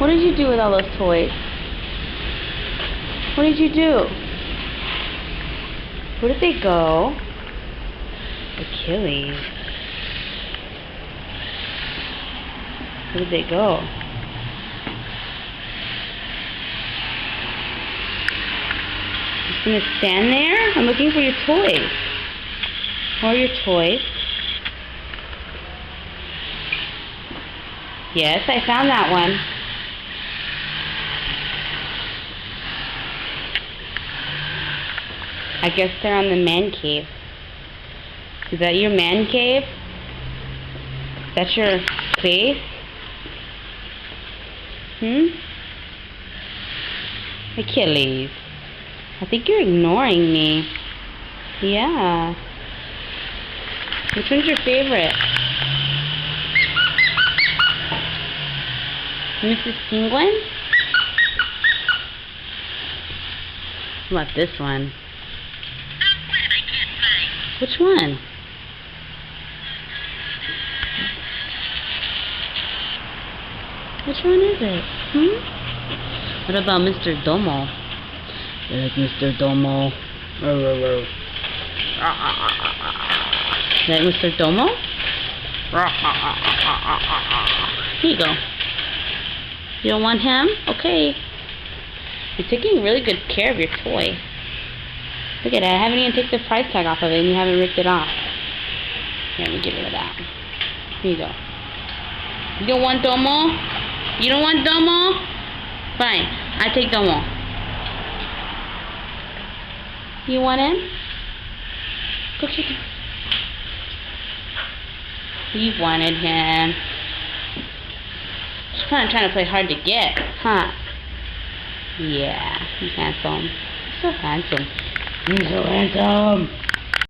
What did you do with all those toys? What did you do? Where did they go? Achilles. Where did they go? Just gonna stand there? I'm looking for your toys. Where are your toys? Yes, I found that one. I guess they're on the man cave. Is that your man cave? That's your place? Achilles. I think you're ignoring me. Yeah. Which one's your favorite? Mrs. Penguin? How about this one? Which one? Which one is it? What about Mr. Domo? You like Mr. Domo? You like Mr. Domo? Here you go. You don't want him? Okay. You're taking really good care of your toy. Look at that. I haven't even taken the price tag off of it and you haven't ripped it off. Here, let me get rid of that. Here you go. You don't want Domo? You don't want Domo? Fine. I take Domo. You want him? Go kick him. You wanted him. She's kind of trying to play hard to get, huh? Yeah, he's handsome. So handsome. He's so handsome.